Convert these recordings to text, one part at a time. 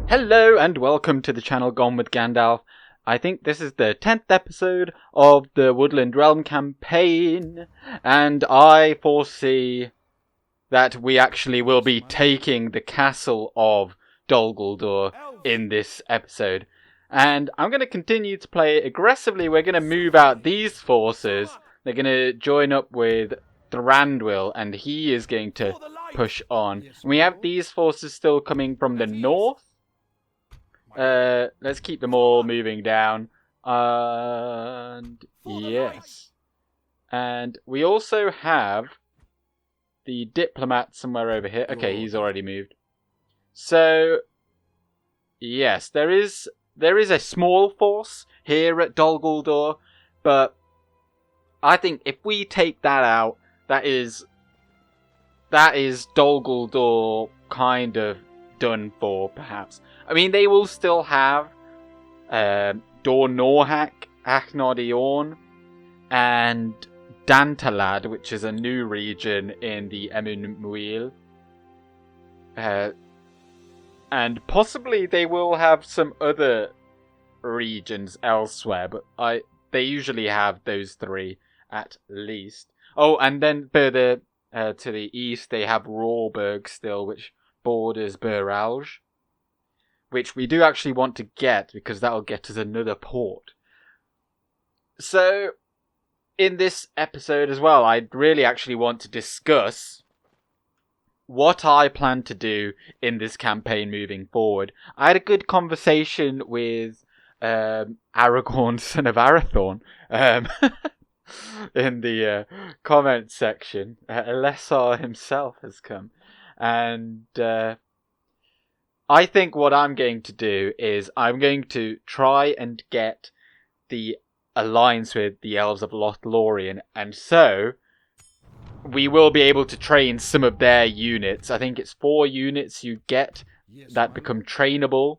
Hello and welcome to the channel Gone with Gandalf. I think this is the 10th episode of the Woodland Realm campaign, and I foresee that we actually will be taking the castle of Dol Guldur in this episode. And I'm going to continue to play aggressively. We're going to move out these forces. They're going to join up with Thranduil, and he is going to push on. And we have these forces still coming from the north. Let's keep them all moving down. And yes. And we also have the diplomat somewhere over here. Okay, he's already moved. So, yes, there is a small force here at Dol Guldur, but I think if we take that out, that is Dol Guldur kind of done for, perhaps. I mean, they will still have Dor Norhak, Achnodiorn, and Dantalad, which is a new region in the Emun Muil. And possibly they will have some other regions elsewhere, but they usually have those three at least. Oh, and then further to the east, they have Rawburg still, which borders Buralj, which we do actually want to get because that'll get us another port. So, in this episode as well, I really actually want to discuss what I plan to do in this campaign moving forward. I had a good conversation with Aragorn, son of Arathorn, in the comment section. Lesar himself has come. And I think what I'm going to do is I'm going to try and get the alliance with the elves of Lothlorien, and so we will be able to train some of their units. I think it's 4 units you get that become trainable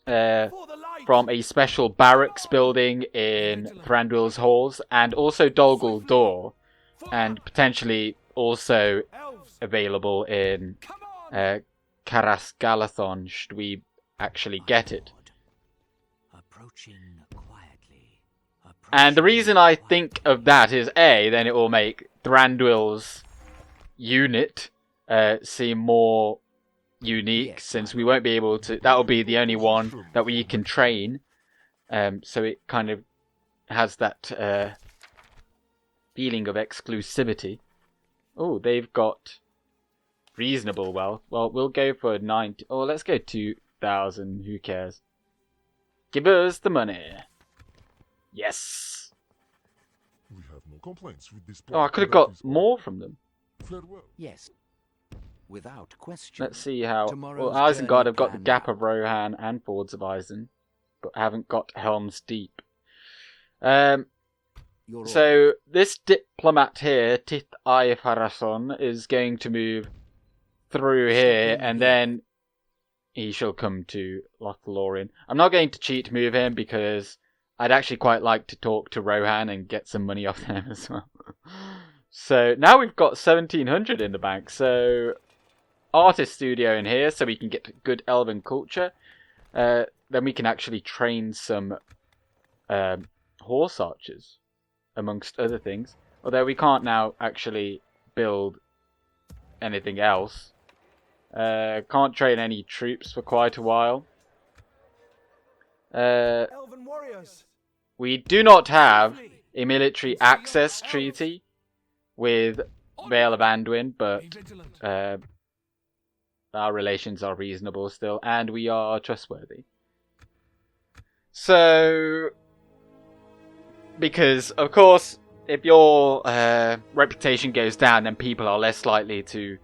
from a special barracks building in Thranduil's halls, and also Dol Guldur, and potentially also available in Caras Galadhon, should we actually get it. And the reason I think of that is, A, then it will make Thranduil's unit seem more unique, since we won't be able to... That will be the only one that we can train. So it kind of has that feeling of exclusivity. Oh, they've got reasonable wealth. Well, we'll go for 90. Oh, let's go 2,000. Who cares? Give us the money. Yes. We have no complaints with this. Oh, I could have got more from them. Farewell. Yes. Without question. Let's see how... Well, Isengard, I've got the Gap of Rohan and Fords of Isen, but I haven't got Helm's Deep. So, this diplomat here, Tith Ifarason, is going to move through here, and then he shall come to Lothlorien. I'm not going to cheat move him, because I'd actually quite like to talk to Rohan and get some money off them as well. So, now we've got 1,700 in the bank, so... Artist studio in here, so we can get good elven culture. Then we can actually train some horse archers, amongst other things. Although we can't now actually build anything else. Can't train any troops for quite a while. Elven warriors. We do not have a military access treaty with Vale of Anduin, but our relations are reasonable still, and we are trustworthy. So, because, of course, if your reputation goes down, then people are less likely to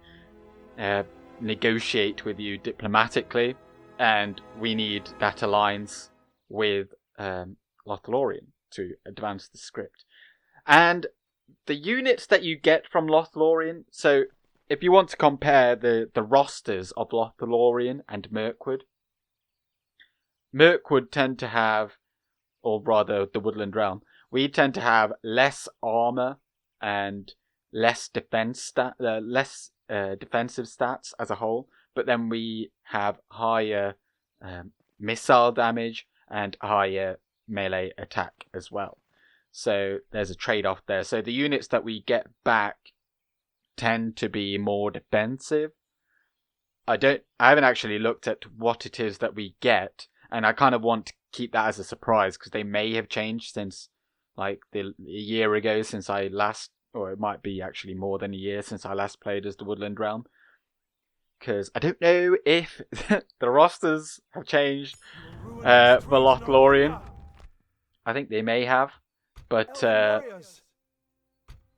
negotiate with you diplomatically, and we need that alliance with Lothlorien to advance the script. And the units that you get from Lothlorien, so if you want to compare the rosters of Lothlorien and Mirkwood tend to have, or rather the Woodland Realm, we tend to have less armor and less defensive stats as a whole, but then we have higher missile damage and higher melee attack as well. So there's a trade-off there. So the units that we get back tend to be more defensive. I haven't actually looked at what it is that we get, and I kind of want to keep that as a surprise because they may have changed since like a year ago since I last, or it might be actually more than a year since I last played as the Woodland Realm. Because I don't know if the rosters have changed for Lothlorien. I think they may have, but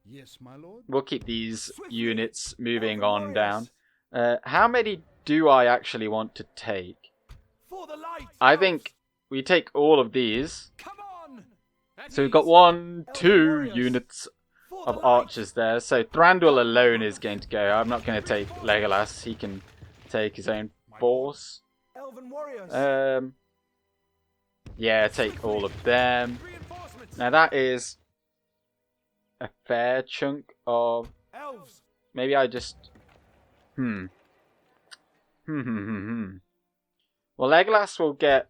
Yes, my lord. we'll keep these units moving on down. How many do I actually want to take? I think we take all of these. So we've got 1, 2 units of archers there. So Thranduil alone is going to go. I'm not going to take Legolas. He can take his own force. Yeah, take all of them. Now that is a fair chunk of... Maybe I just... Well, Legolas will get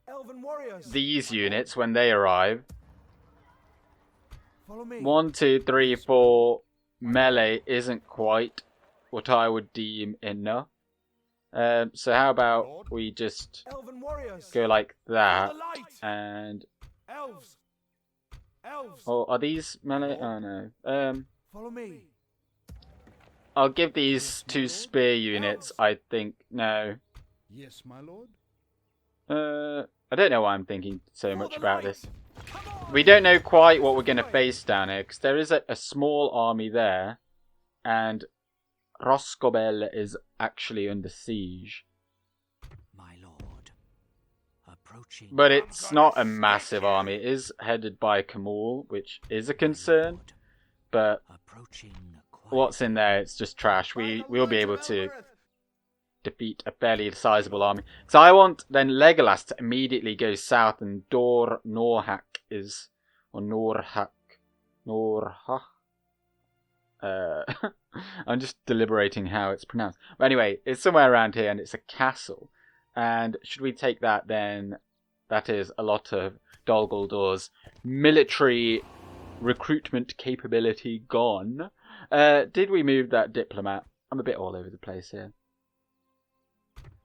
these units when they arrive. 1, 2, 3, 4 melee isn't quite what I would deem enough. So how about we just go like that, and... Oh, are these melee? Oh no. Follow me. I'll give these 2 spear units, I think. No. Yes, my lord. I don't know why I'm thinking so much about this. We don't know quite what we're going to face down here, because there is a small army there, and Roscobel is actually under siege. My lord. Approaching. But it's not a massive army. It is headed by Kamul, which is a concern, but what's in there, it's just trash. We'll be able to defeat a fairly sizable army. So I want then Legolas to immediately go south, and Dor Norhak is, or Norhak, I'm just deliberating how it's pronounced. But anyway, it's somewhere around here, and it's a castle. And should we take that, then that is a lot of Dol Guldur's military recruitment capability gone. Did we move that diplomat? I'm a bit all over the place here.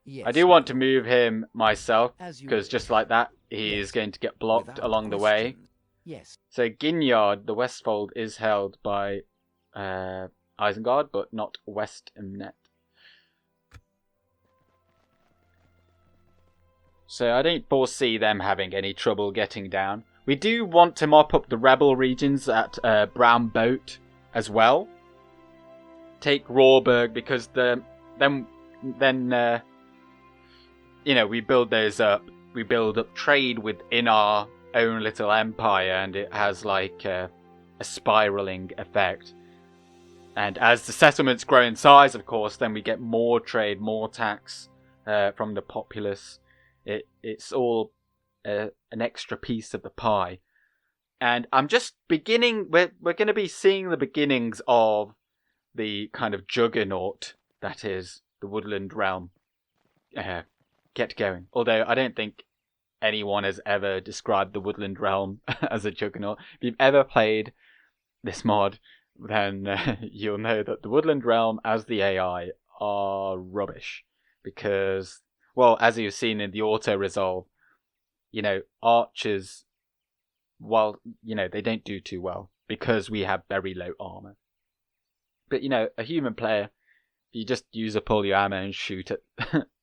Yes, I do want to move him myself, because just like that, he is going to get blocked along the way. Yes. So Ginyard, the Westfold, is held by Isengard, but not West Emnet. So I don't foresee them having any trouble getting down. We do want to mop up the rebel regions at Brown Boat as well. Take Rawburg, because then you know, we build those up. We build up trade within our own little empire, and it has like a spiraling effect. And as the settlements grow in size, of course, then we get more trade, more tax from the populace. It's all an extra piece of the pie. And I'm just beginning... We're going to be seeing the beginnings of the kind of juggernaut that is the Woodland Realm get going. Although I don't think anyone has ever described the Woodland Realm as a juggernaut. If you've ever played this mod, then you'll know that the Woodland Realm as the AI are rubbish. Because, well, as you've seen in the auto-resolve, you know, archers, well, you know, they don't do too well because we have very low armor. But, you know, a human player, if you just use up all your ammo and shoot at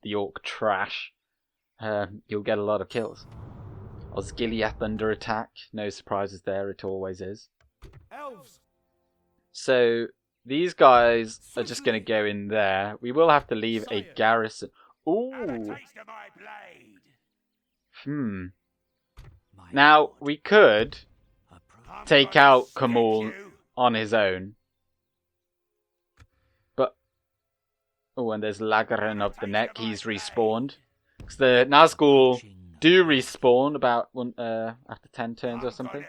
the orc trash, you'll get a lot of kills. Osgiliath under attack, no surprises there, it always is. Elves. So these guys are just going to go in there. We will have to leave a garrison. Ooh. Now, we could take out Kamul on his own. But, oh, and there's Lagaran of the Neck. He's respawned. Because the Nazgul do respawn about after 10 turns or something.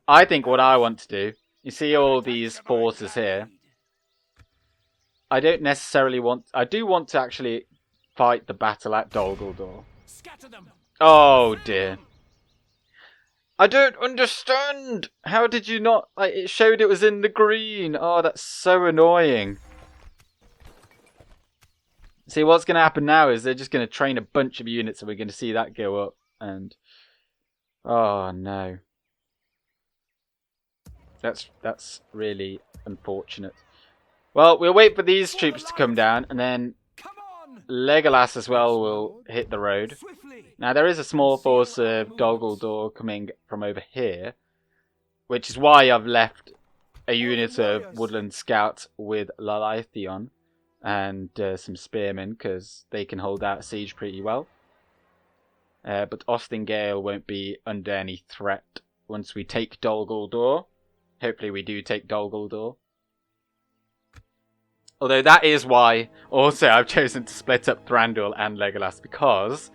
I think what I want to do, you see all these forces here. I don't necessarily want... I do want to actually fight the battle at Dol Guldur. Scatter them. Oh dear. I don't understand! How did you not... Like, it showed it was in the green. Oh, that's so annoying. See, what's going to happen now is they're just going to train a bunch of units and we're going to see that go up. And... oh, no. That's really unfortunate. Well, we'll wait for these troops to come down, and then Come on. Legolas as well will hit the road. Swiftly. Now, there is a small force of Dol Guldur coming from over here, which is why I've left a unit of Woodland Scouts with Lalaithion and some Spearmen, because they can hold out a siege pretty well. But Ostingale won't be under any threat once we take Dol Guldur. Hopefully we do take Dol Guldur. Although that is why also I've chosen to split up Thranduil and Legolas, because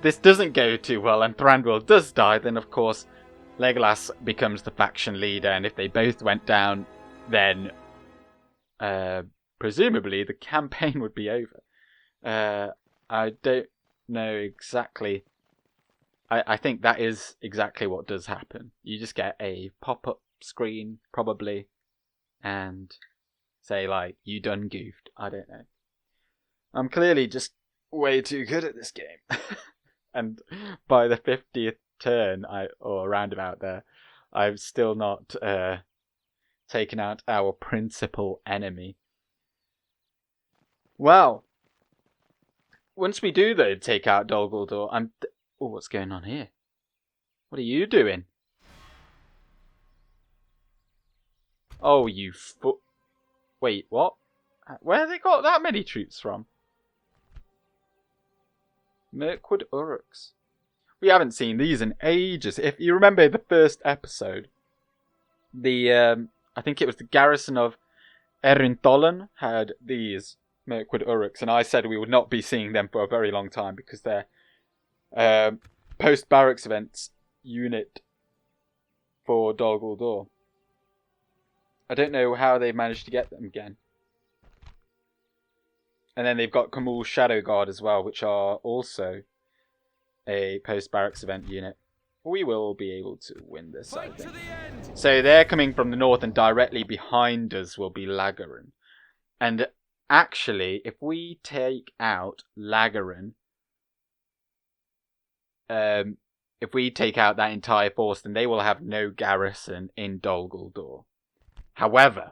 this doesn't go too well and Thranduil does die, then of course Legolas becomes the faction leader, and if they both went down, then presumably the campaign would be over. I don't know exactly. I think that is exactly what does happen. You just get a pop-up screen, probably, and say, like, you done goofed. I don't know. I'm clearly just way too good at this game. And by the 50th turn, or around about there, I've still not taken out our principal enemy. Well, once we do, though, take out Dol Guldur, oh, what's going on here? What are you doing? Oh, you Wait, what? Where have they got that many troops from? Mirkwood Uruks. We haven't seen these in ages. If you remember the first episode, I think it was the garrison of Erintolan had these Mirkwood Uruks, and I said we would not be seeing them for a very long time because they're post-barracks events unit for Dol Guldur. I don't know how they managed to get them again. And then they've got Kamul's Shadow Guard as well, which are also a post-barracks event unit. We will be able to win this, I think. So they're coming from the north, and directly behind us will be Lagarin. And actually, if we take out Lagarin, if we take out that entire force, then they will have no garrison in Dol Guldur. However,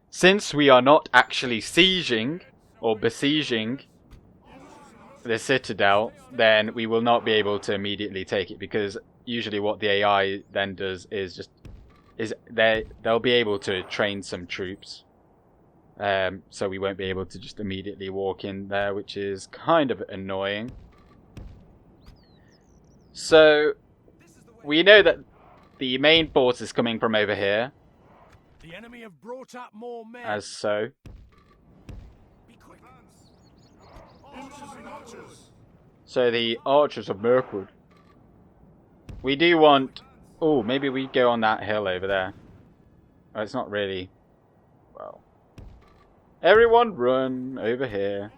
since we are not actually sieging or besieging the citadel, then we will not be able to immediately take it, because usually what the AI then does is they'll be able to train some troops, so we won't be able to just immediately walk in there, which is kind of annoying. So we know that the main force is coming from over here. The enemy have brought up more men. As so. Be quick. So the archers of Mirkwood. We do want... oh, maybe we go on that hill over there. Oh, it's not really... well... everyone run over here.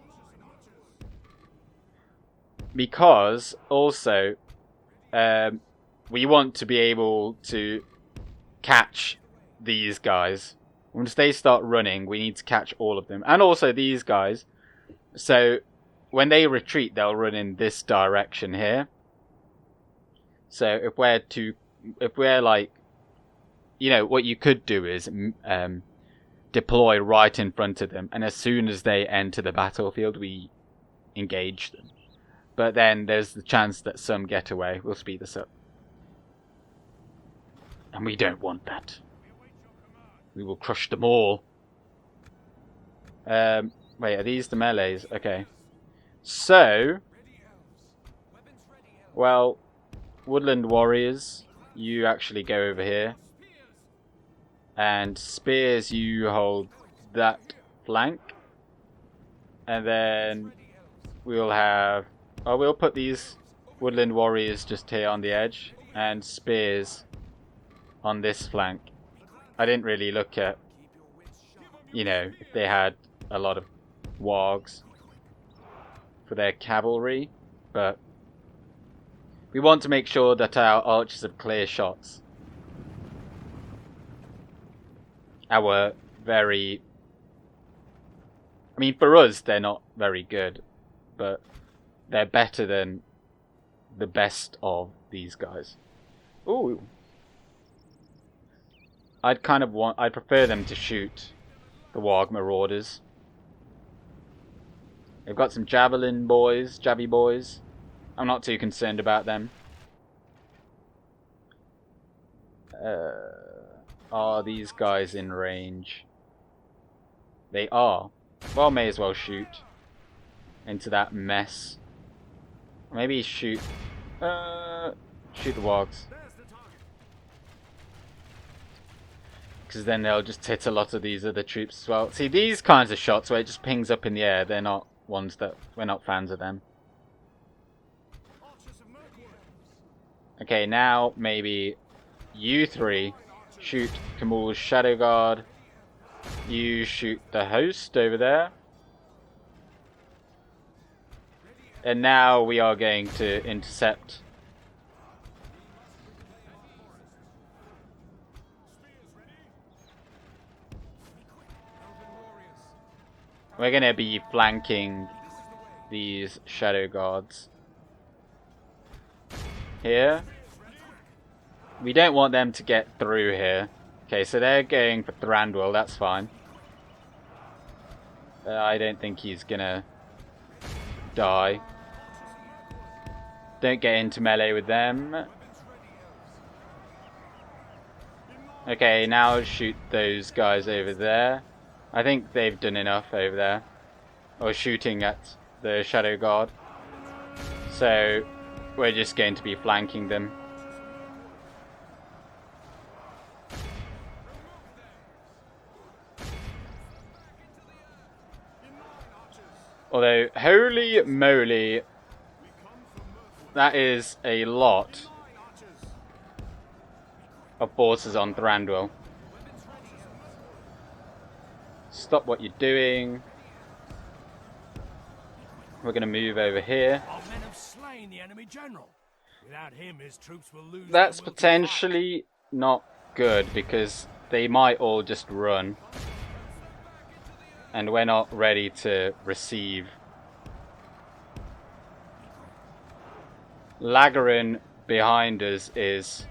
Because, also, we want to be able to catch these guys. Once they start running, we need to catch all of them. And also these guys. So when they retreat, they'll run in this direction here. So if we're like, you know, what you could do is deploy right in front of them, and as soon as they enter the battlefield, we engage them. But then there's the chance that some get away. We'll speed this up. And we don't want that. We will crush them all. Wait, are these the melees? Okay. So, well, Woodland Warriors, you actually go over here. And Spears, you hold that flank. And then we'll have... oh, we'll put these Woodland Warriors just here on the edge. And Spears on this flank. I didn't really look at, you know, if they had a lot of wargs for their cavalry, but we want to make sure that our archers have clear shots. Our very... I mean, for us, they're not very good, but they're better than the best of these guys. Ooh. I'd prefer them to shoot the Warg Marauders. They've got some javelin boys, jabby boys. I'm not too concerned about them. Are these guys in range? They are. Well, may as well shoot into that mess. Maybe shoot the wargs. Because then they'll just hit a lot of these other troops as well. See, these kinds of shots where it just pings up in the air, they're not ones that... we're not fans of them. Okay, now maybe you three shoot Kamul's Shadow Guard. You shoot the host over there. And now we are going to intercept. We're going to be flanking these Shadow Guards here. We don't want them to get through here. Okay, so they're going for Thranduil, that's fine. I don't think he's gonna die. Don't get into melee with them. Okay, now shoot those guys over there. I think they've done enough over there. Or shooting at the Shadow Guard. So, we're just going to be flanking them. Although, holy moly, that is a lot of forces on Thranduil. Stop what you're doing. We're going to move over here. Our men have slain the enemy general. Without him, his troops will lose. That's potentially not good because they might all just run. And we're not ready to receive. Lagarin behind us is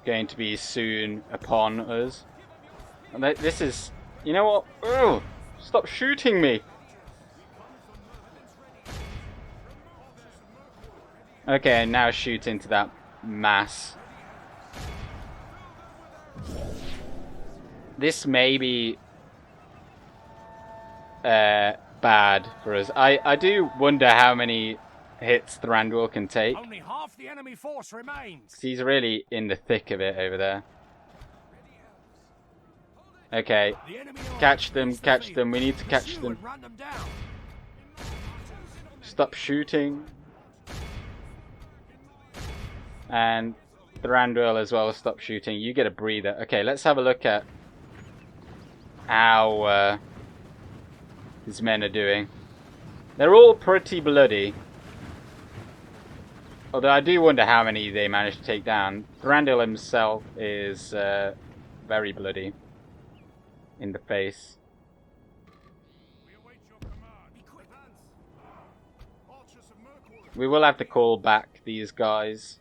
going to be soon upon us. And this is... you know what? Ugh, stop shooting me! Okay, now shoot into that mass. This may be bad for us. I do wonder how many hits Thranduil can take. Only half the enemy force remains. He's really in the thick of it over there. Okay, catch them, catch them. We need to catch them. Stop shooting. And Thranduil as well, stop shooting. You get a breather. Okay, let's have a look at how his men are doing. They're all pretty bloody. Although I do wonder how many they managed to take down. Thranduil himself is very bloody in the face. We will have to call back these guys.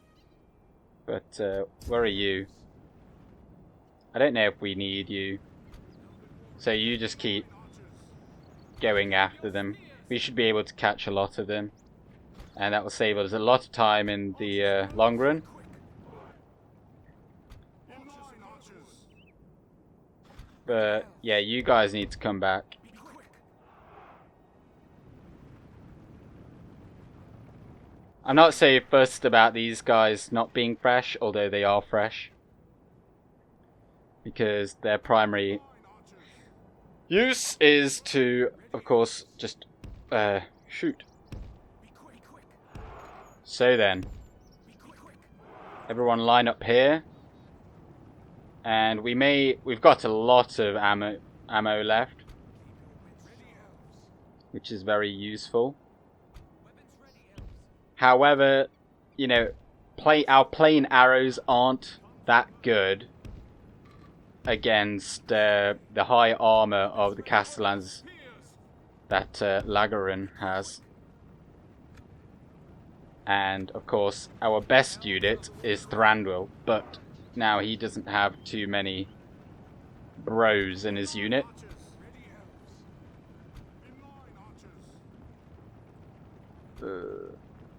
But where are you? I don't know if we need you. So you just keep going after them. We should be able to catch a lot of them. And that will save us a lot of time in the long run. But yeah, you guys need to come back. I'm not so fussed about these guys not being fresh, although they are fresh. Because their primary use is to, of course, just shoot. So then, everyone line up here. And we've got a lot of ammo left. which is very useful. However, you know, our plain arrows aren't that good against the high armor of the Castellans that Lagarin has. And of course, our best unit is Thranduil, but now he doesn't have too many bros in his unit.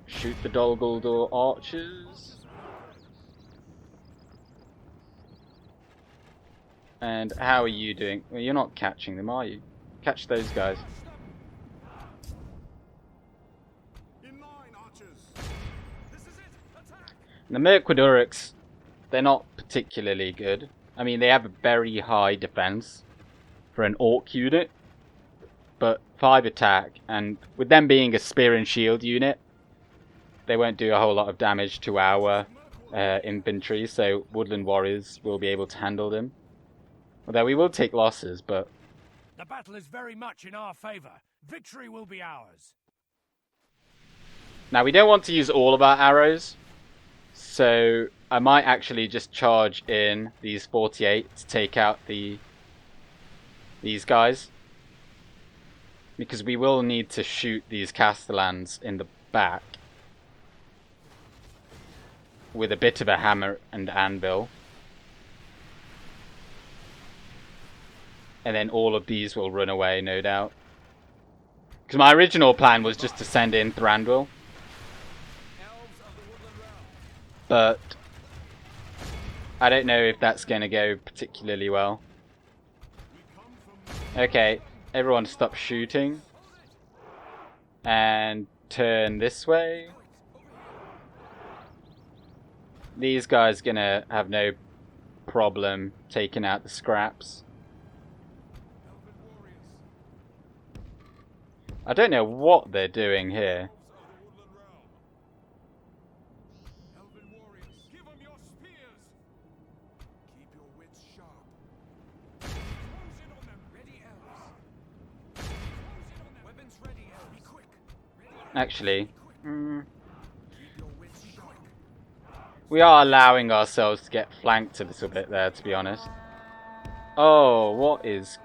Shoot the Dol Guldur archers. And how are you doing? Well, you're not catching them, are you? Catch those guys. The Merquadurics, they're not particularly good. I mean, they have a very high defense for an orc unit, but 5 attack, and with them being a spear and shield unit, they won't do a whole lot of damage to our infantry, so Woodland Warriors will be able to handle them. Although we will take losses, but... The battle is very much in our favor. Victory will be ours. Now, we don't want to use all of our arrows, so I might actually just charge in these 48 to take out these guys. Because we will need to shoot these Castellans in the back with a bit of a hammer and anvil. And then all of these will run away, no doubt. Because my original plan was just to send in Thranduil. But I don't know if that's going to go particularly well. Okay, everyone stop shooting. And turn this way. These guys are going to have no problem taking out the scraps. I don't know what they're doing here. Actually, we are allowing ourselves to get flanked a little bit there, to be honest. Oh, what is...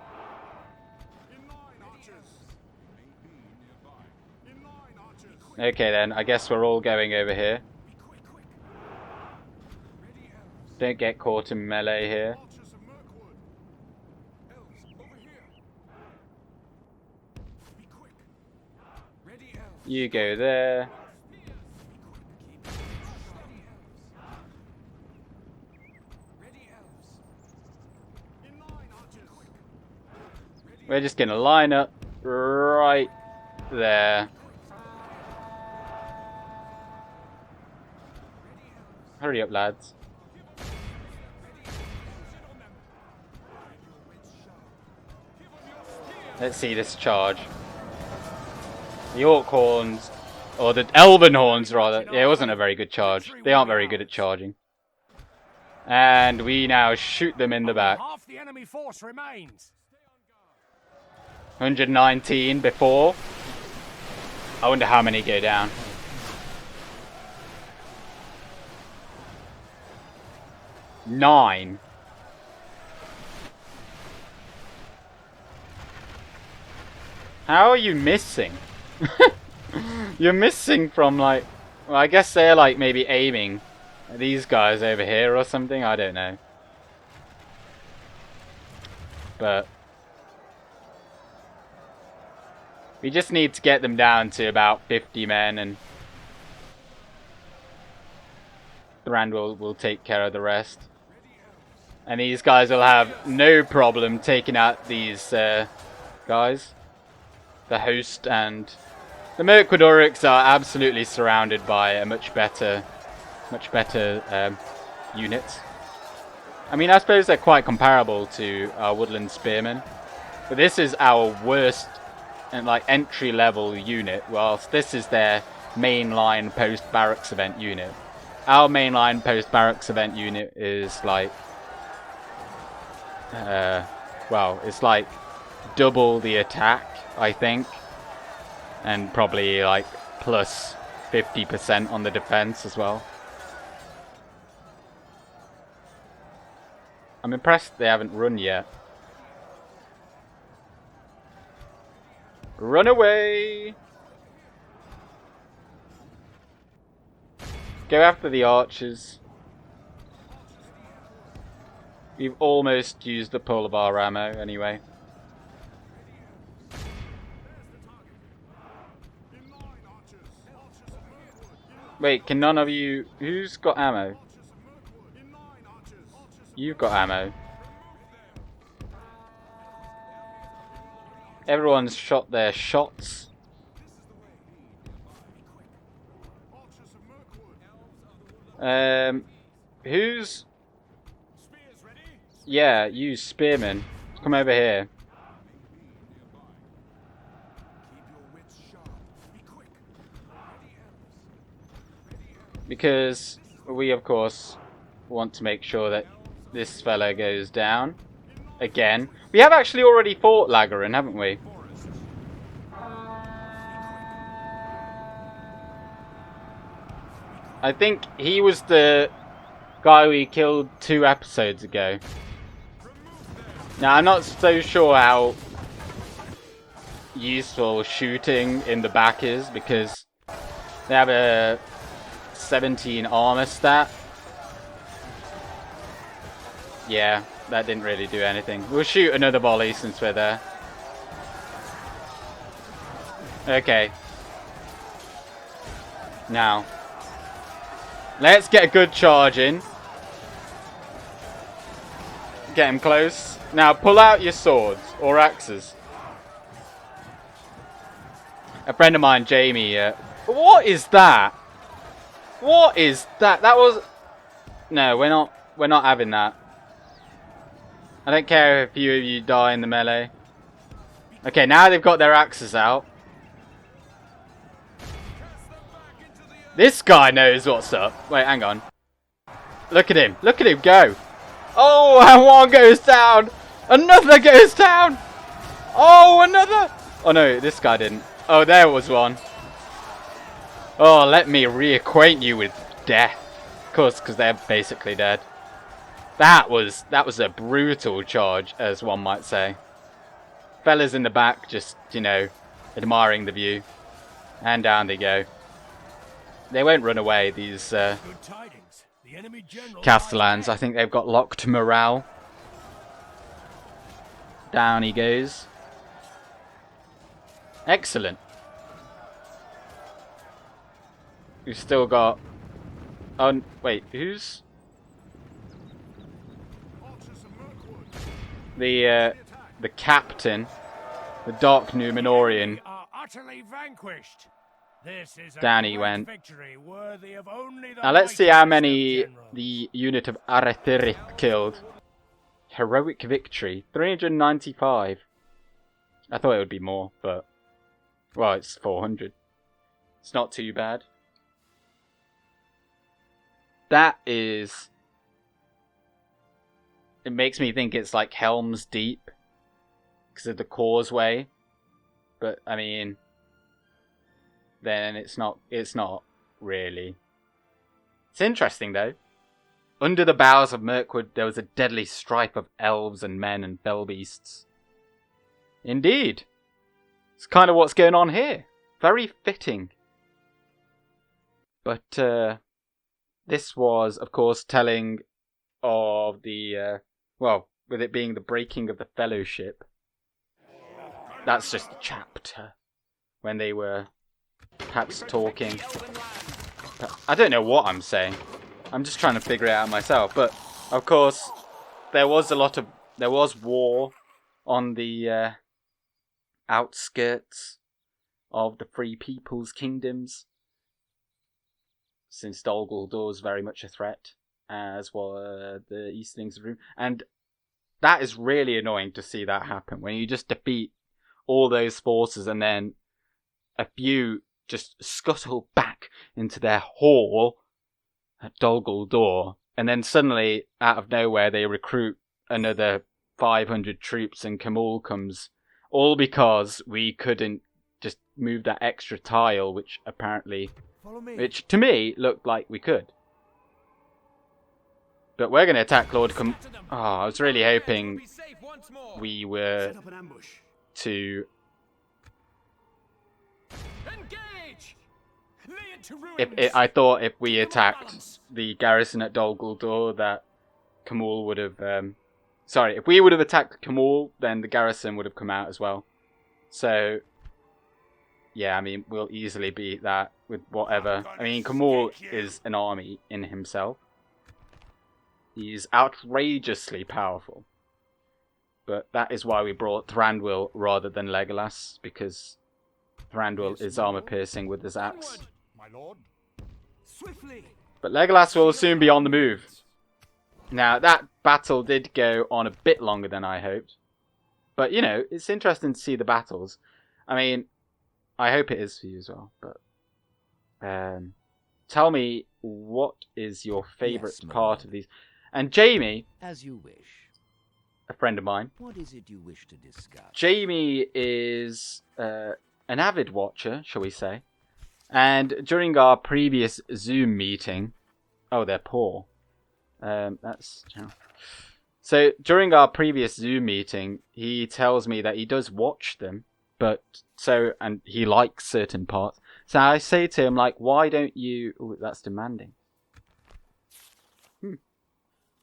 Okay then, I guess we're all going over here. Don't get caught in melee here. You go there. We're just gonna line up right there. Hurry up, lads. Let's see this charge. The Orc Horns, or the Elven Horns rather. Yeah, it wasn't a very good charge. They aren't very good at charging. And we now shoot them in the back. Half the enemy force remains. 119 before. I wonder how many go down. Nine. How are you missing? You're missing from like... Well, I guess they're like maybe aiming at these guys over here or something. I don't know. But... we just need to get them down to about 50 men and... Thranduil will take care of the rest. And these guys will have no problem taking out these guys. The host and... the Merquadurics are absolutely surrounded by a much better units. I mean, I suppose they're quite comparable to our Woodland Spearmen. But this is our worst and like entry-level unit, whilst this is their mainline post-barracks event unit. Our mainline post-barracks event unit is like... well, it's like double the attack, I think. And probably like plus 50% on the defense as well. I'm impressed they haven't run yet. Run away! Go after the archers. We've almost used the pull of our ammo anyway. Wait, can none of you... Who's got ammo? You've got ammo. Everyone's shot their shots. Who's... Yeah, you spearmen. Come over here. Because we, of course, want to make sure that this fella goes down. Again. We have actually already fought Lagarin, haven't we? I think he was the guy we killed 2 episodes ago. Now, I'm not so sure how useful shooting in the back is, because they have a 17 armor stat. Yeah, that didn't really do anything. We'll shoot another volley since we're there. Okay. Now, let's get a good charge in. Get him close. Now, pull out your swords or axes. A friend of mine, Jamie. What is that? What is that? That was... No, we're not having that. I don't care if a few of you die in the melee. Okay, now they've got their axes out. This guy knows what's up. Wait, hang on. Look at him. Look at him go. Oh, and one goes down. Another goes down. Oh, another. Oh, no, this guy didn't. Oh, there was one. Oh, let me reacquaint you with death. Of course, because they're basically dead. That was a brutal charge, as one might say. Fellas in the back just, you know, admiring the view. And down they go. They won't run away, these Castellans. I think they've got locked morale. Down he goes. Excellent. We've still got... Oh, wait, who's... The captain, the Dark Numenorian. Down he went. Now let's see how many the unit of Arethrith killed. Heroic victory, 395. I thought it would be more, but... Well, it's 400. It's not too bad. That is... It makes me think it's like Helm's Deep. Because of the causeway. But, I mean... Then it's not really. It's interesting, though. Under the boughs of Mirkwood, there was a deadly strife of elves and men and fell beasts. Indeed. It's kind of what's going on here. Very fitting. But, this was, of course, telling of the, well, with it being the breaking of the fellowship. That's just a chapter. When they were perhaps talking. I don't know what I'm saying. I'm just trying to figure it out myself. But, of course, there was war on the outskirts of the Free People's Kingdoms. Since Dol Guldur was very much a threat, as were the Eastlings of Rome. And that is really annoying to see that happen. When you just defeat all those forces and then a few just scuttle back into their hall at Dol Guldur. And then suddenly, out of nowhere, they recruit another 500 troops and Kamul comes. All because we couldn't just move that extra tile, which Follow me. which to me looked like we could. But we're going to attack Lord Oh, I was really hoping we were Set up an ambush. to... Engage! Lay it to ruins. I thought if we attacked the garrison at Dol Guldur that Kamul would have... sorry, if we would have attacked Kamul, then the garrison would have come out as well. So, yeah, I mean, we'll easily beat that with whatever. I mean, Kamul is an army in himself. He's outrageously powerful. But that is why we brought Thranduil rather than Legolas, because Thranduil is armor-piercing with his axe. My lord. Swiftly. But Legolas will soon be on the move. Now, that battle did go on a bit longer than I hoped. But, you know, it's interesting to see the battles. I mean, I hope it is for you as well. But tell me, what is your favourite part of these? And Jamie, As you wish. a friend of mine, What is it you wish to discuss? Jamie is an avid watcher, shall we say. And during our previous Zoom meeting... Oh, they're poor. So during our previous Zoom meeting, he tells me that he does watch them, and he likes certain parts. So I say to him, like, why don't you... Oh, that's demanding.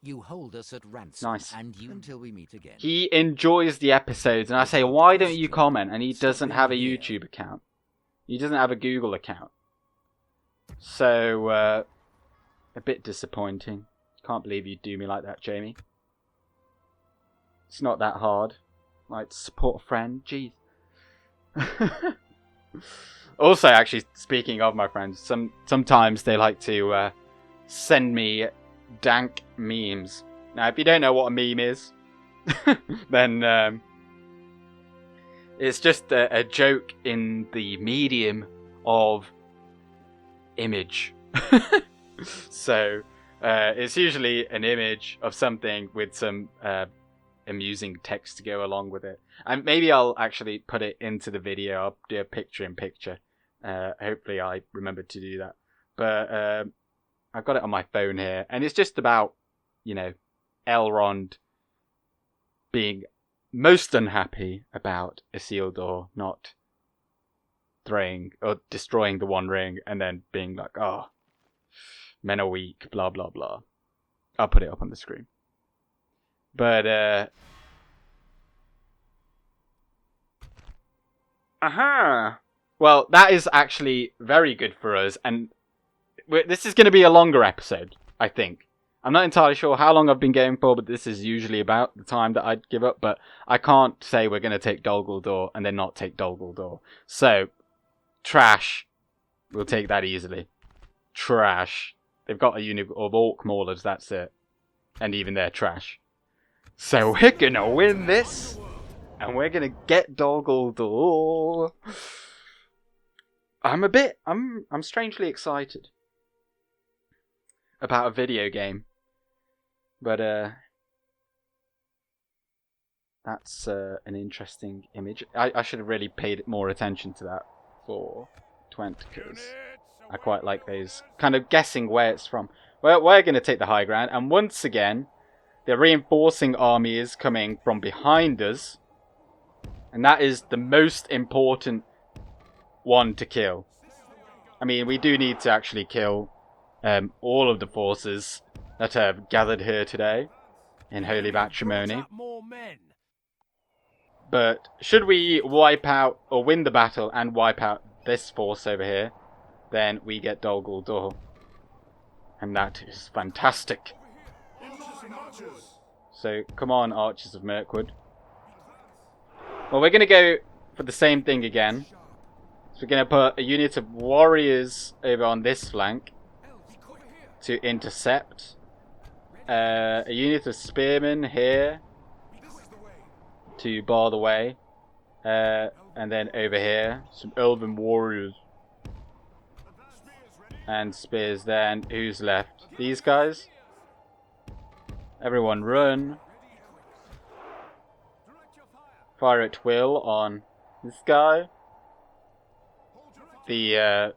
You hold us at ransom, Nice. and you until we meet again. He enjoys the episodes, and I say, why don't you comment? And he doesn't have a YouTube account. He doesn't have a Google account. So, a bit disappointing. Can't believe you'd do me like that, Jamie. It's not that hard. Like, to support a friend, jeez. Also, actually, speaking of my friends, sometimes they like to send me dank memes. Now, if you don't know what a meme is, then it's just a joke in the medium of image. So, it's usually an image of something with some amusing text to go along with it. And maybe I'll actually put it into the video. I'll do a picture-in-picture. Hopefully I remember to do that. But I've got it on my phone here. And it's just about, you know, Elrond being most unhappy about Isildur not throwing or destroying the One Ring, and then being like, oh, men are weak, blah, blah, blah. I'll put it up on the screen. But, well, that is actually very good for us, and this is going to be a longer episode, I think. I'm not entirely sure how long I've been going for, but this is usually about the time that I'd give up, but I can't say we're going to take Dol Guldur and then not take Dol Guldur. So, trash. We'll take that easily. Trash. They've got a unit of Orc Maulers, that's it. And even they're trash. So we're going to win this. And we're going to get Dol Guldur. I'm strangely excited about a video game. But, that's an interesting image. I should have really paid more attention to that for Twent, because I quite like those. Kind of guessing where it's from. Well, we're going to take the high ground, and once again, the reinforcing army is coming from behind us. And that is the most important one to kill. I mean, we do need to actually kill all of the forces that have gathered here today in holy matrimony. More men. But should we wipe out or win the battle and wipe out this force over here, then we get Dol Guldur. And that is fantastic. So come on, Archers of Mirkwood. Well, we're going to go for the same thing again. So we're going to put a unit of warriors over on this flank to intercept. A unit of spearmen here to bar the way. And then over here, some elven warriors. And spears there. And who's left? These guys? Everyone run. Fire at will on this guy. the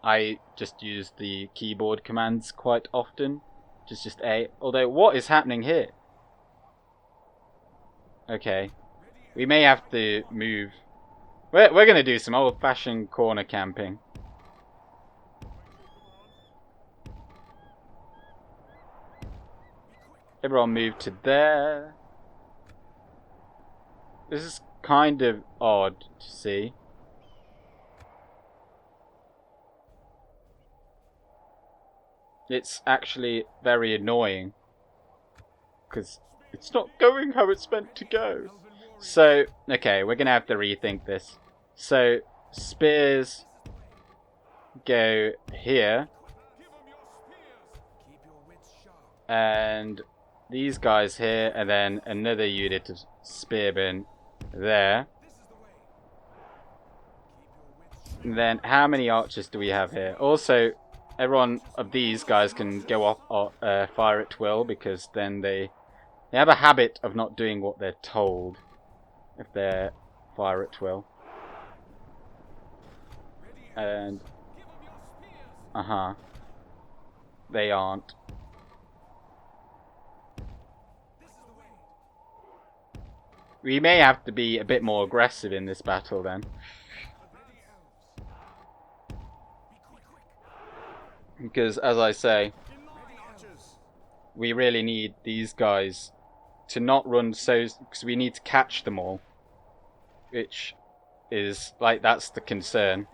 I just use the keyboard commands quite often, which is just A. Although, what is happening here? Okay, we may have to move. We're gonna do some old-fashioned corner camping. Everyone move to there. This is kind of odd to see. It's actually very annoying because it's not going how it's meant to go. So, okay, we're gonna have to rethink this. So, spears go here, and these guys here, and then another unit of spearmen there. And then, how many archers do we have here? Also, every one of these guys can go off fire at will, because then they have a habit of not doing what they're told if they're fire at will. And they aren't. We may have to be a bit more aggressive in this battle then. Because, as I say, we really need these guys to not run so... because we need to catch them all. Which is, like, that's the concern.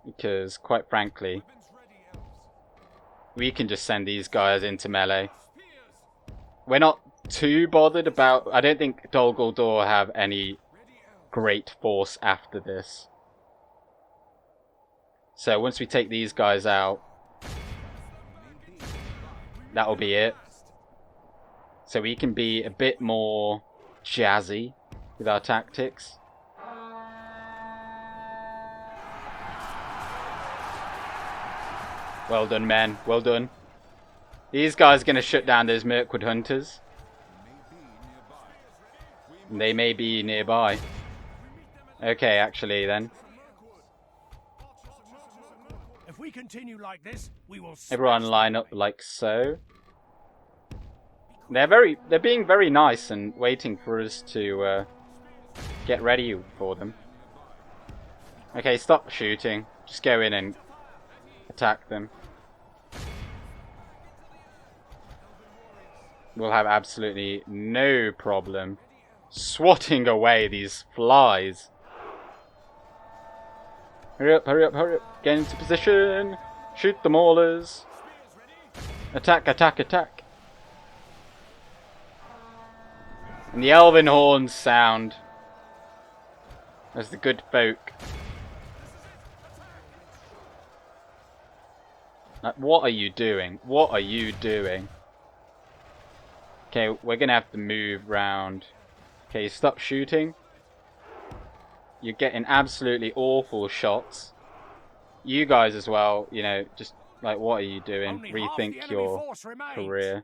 Because, quite frankly, we can just send these guys into melee. We're not too bothered about... I don't think Dol Guldur have any great force after this. So once we take these guys out, that'll be it. So we can be a bit more jazzy with our tactics. Well done, men. Well done. These guys are going to shut down those Mirkwood hunters. They may be nearby. Okay, actually, then. If we continue like this, we will. Everyone line up like so. They're being very nice and waiting for us to get ready for them. Okay, stop shooting. Just go in and attack them. We'll have absolutely no problem swatting away these flies. Hurry up, hurry up, hurry up. Get into position. Shoot the maulers. Attack, attack, attack. And the elven horns sound as the good folk. Like, what are you doing? What are you doing? Okay, we're gonna have to move round. Okay, stop shooting. You're getting absolutely awful shots. You guys as well, you know, just like, what are you doing? Rethink your career.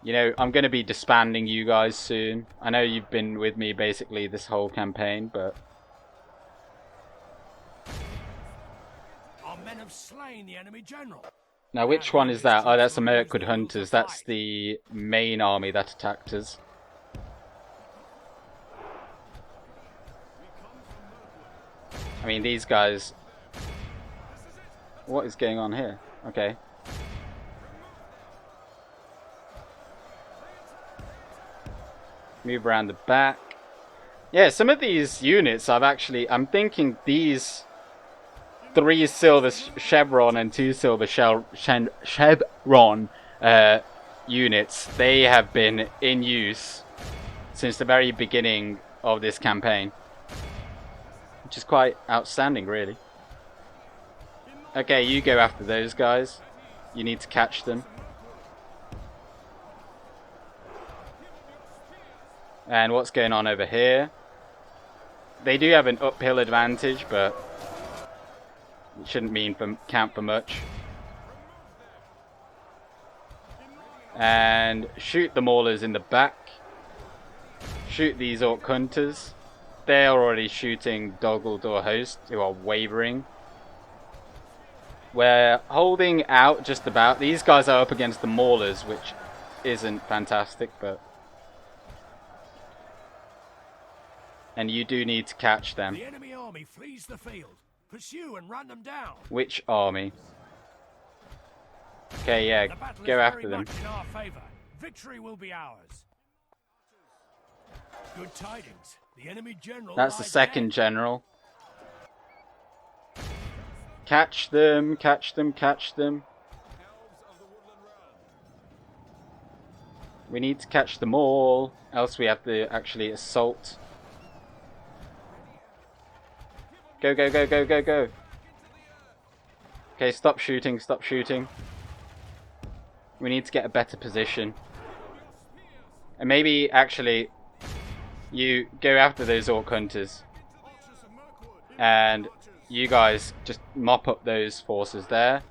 You know, I'm going to be disbanding you guys soon. I know you've been with me basically this whole campaign, but... Our men have slain the enemy general. Now, which one is that? Oh, that's the Mirkwood Hunters. That's the main army that attacked us. I mean, these guys... What is going on here? Okay. Move around the back. Yeah, some of these units I'm thinking these 3 silver chevron and 2 silver chevron units, they have been in use since the very beginning of this campaign. Which is quite outstanding, really. Okay, you go after those guys. You need to catch them. And what's going on over here? They do have an uphill advantage, but it shouldn't count for much. And shoot the maulers in the back. shoot these Orc Hunters. They're already shooting Dol Guldur host, who are wavering. We're holding out just about. These guys are up against the Maulers, which isn't fantastic, but... And you do need to catch them. The enemy army flees the field. Pursue and run them down. Which army? Okay, yeah, The battle go is after very them. much in our favor. Victory will be ours. Good tidings. The enemy general That's the lies second dead. general. Catch them, catch them, catch them. We need to catch them all, else we have to actually assault. Go, go, go, go, go, go. Okay, stop shooting, stop shooting. We need to get a better position. And maybe, actually, you go after those Orc Hunters. And you guys just mop up those forces there.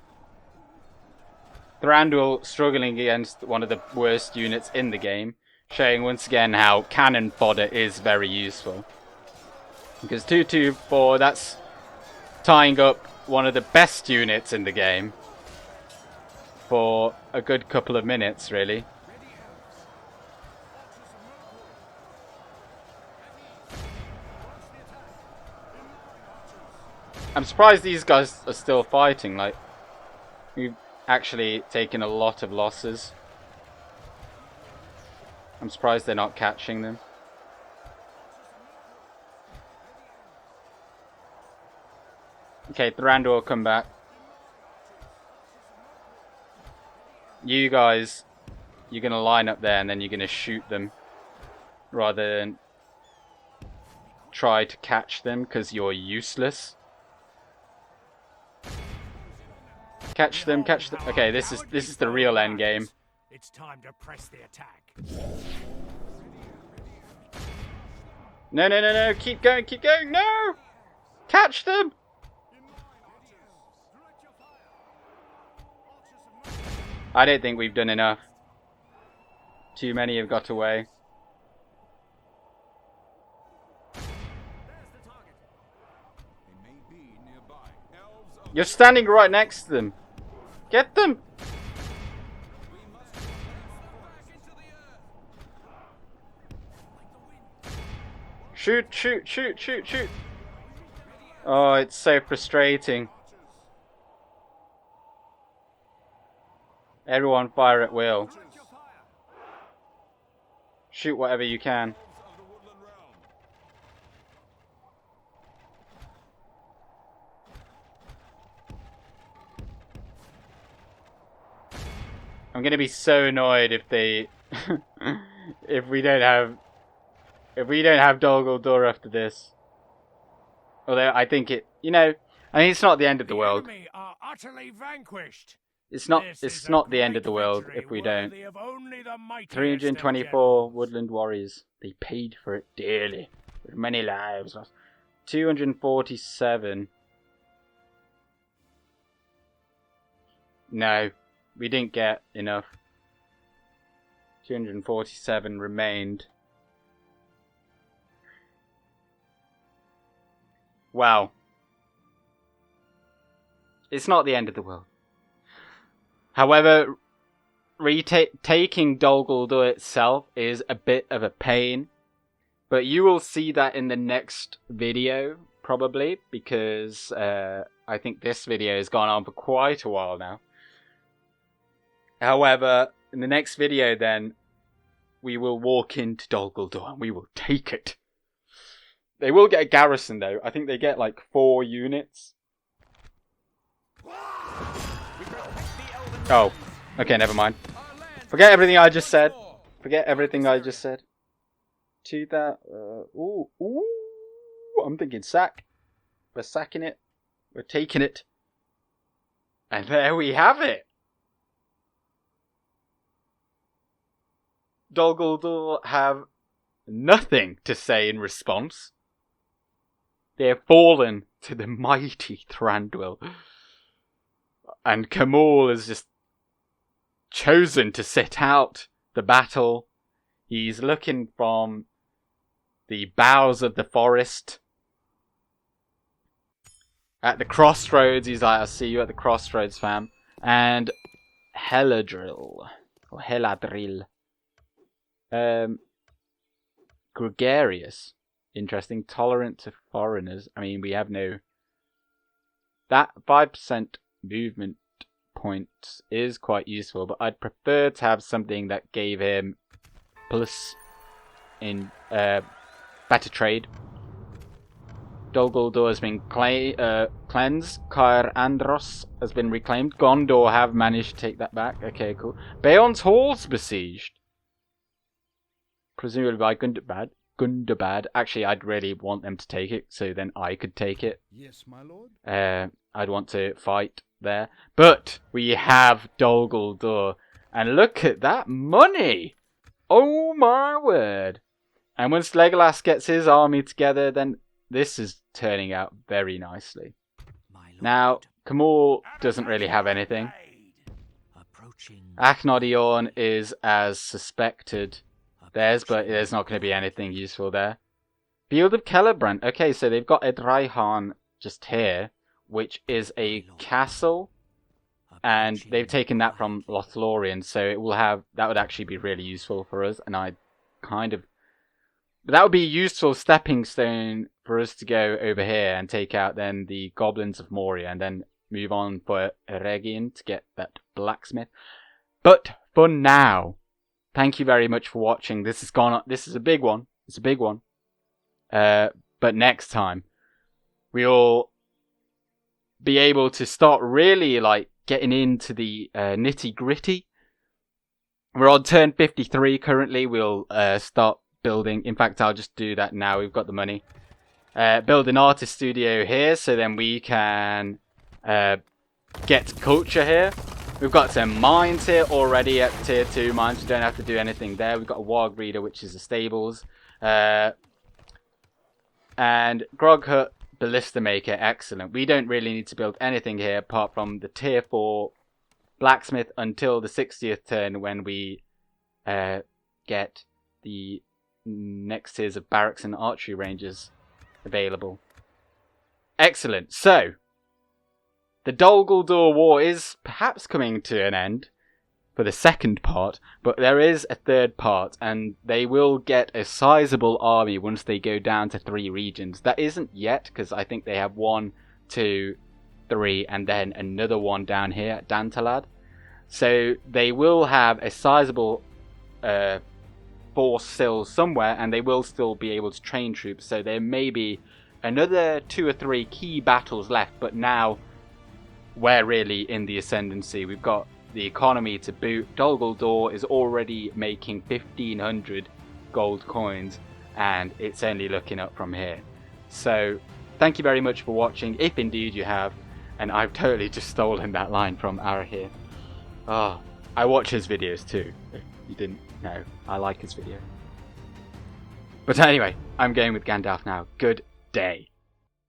Thranduil struggling against one of the worst units in the game, showing once again how cannon fodder is very useful. Because 224, that's tying up one of the best units in the game for a good couple of minutes, really. I'm surprised these guys are still fighting. Like, we've actually taken a lot of losses. I'm surprised they're not catching them. Okay, Thranduil will come back. You guys, you're going to line up there and then you're going to shoot them. Rather than try to catch them because you're useless. Catch them, catch them. Okay, this is the real end game. It's time to press the attack. No, no, no, no, keep going, no! Catch them! I don't think we've done enough. Too many have got away. You're standing right next to them. Get them! Shoot, shoot, shoot, shoot, shoot! Oh, it's so frustrating. Everyone fire at will. Shoot whatever you can. I'm gonna be so annoyed if they if we don't have Dol Guldur after this. Although I think it, I mean, it's not the end of the world. Enemy are utterly vanquished. It's not This is not a the end of great the world victory if we don't. worthy of only the mightiest of 324 generals. Woodland Warriors. They paid for it dearly. With many lives lost. 247. No, we didn't get enough. 247 remained. Wow. It's not the end of the world. However, taking Dol Guldur itself is a bit of a pain. But you will see that in the next video, probably, because I think this video has gone on for quite a while now. However, in the next video then, we will walk into Dol Guldur and we will take it. They will get a garrison though. I think they get like 4 units. Oh, okay, never mind. Forget everything I just said. Forget everything I just said. To that, ooh, I'm thinking sack. We're sacking it. We're taking it. And there we have it. Dol Guldur have nothing to say in response. They have fallen to the mighty Thranduil. And Kamul has just chosen to sit out the battle. He's looking from the boughs of the forest. At the crossroads, he's like, I'll see you at the crossroads, fam. And Heladrill. Or Heladrill. Gregarious. Interesting. Tolerant to foreigners. I mean, we have no... That 5% movement points is quite useful, but I'd prefer to have something that gave him plus in better trade. Dol Guldur has been cleansed. Caer Andros has been reclaimed. Gondor have managed to take that back. Okay, cool. Beorn's Hall's besieged. Presumably by Gundabad. Actually, I'd really want them to take it, so then I could take it. Yes, my lord. I'd want to fight there. But we have Dol Guldur. And look at that money! Oh my word! And once Legolas gets his army together, then this is turning out very nicely. Now, Camor doesn't really have anything. Achnodion is as suspected. But there's not going to be anything useful there. Field of Celebrant. Okay, so they've got Edraihan just here, which is a castle. And they've taken that from Lothlorien, so it will have... That would actually be really useful for us, and I kind of... But that would be a useful stepping stone for us to go over here and take out then the Goblins of Moria and then move on for Eregion to get that blacksmith. But for now, thank you very much for watching. This has gone. This is a big one. It's a big one. But next time, we'll be able to start really like getting into the nitty gritty. We're on turn 53 currently. We'll start building. In fact, I'll just do that now. We've got the money. Build an artist studio here, so then we can get culture here. We've got some mines here already at tier 2 mines. We don't have to do anything there. We've got a Warg Reader, which is the stables. And Grog Hut, Ballista Maker, excellent. We don't really need to build anything here apart from the tier 4 blacksmith until the 60th turn when we get the next tiers of barracks and archery ranges available. Excellent. So, the Dol Guldur War is perhaps coming to an end for the second part, but there is a third part, and they will get a sizable army once they go down to 3 regions. That isn't yet, because I think they have 1, 2, 3, and then another one down here at Dantalad. So they will have a sizable force still somewhere, and they will still be able to train troops. So there may be another 2 or 3 key battles left, but now we're really in the ascendancy. We've got the economy to boot. Dol Guldur is already making 1,500 gold coins, and it's only looking up from here. So thank you very much for watching, if indeed you have. And I've totally just stolen that line from Arahir. Oh, I watch his videos too, if you didn't know. I like his video. But anyway, I'm going with Gandalf now. Good day.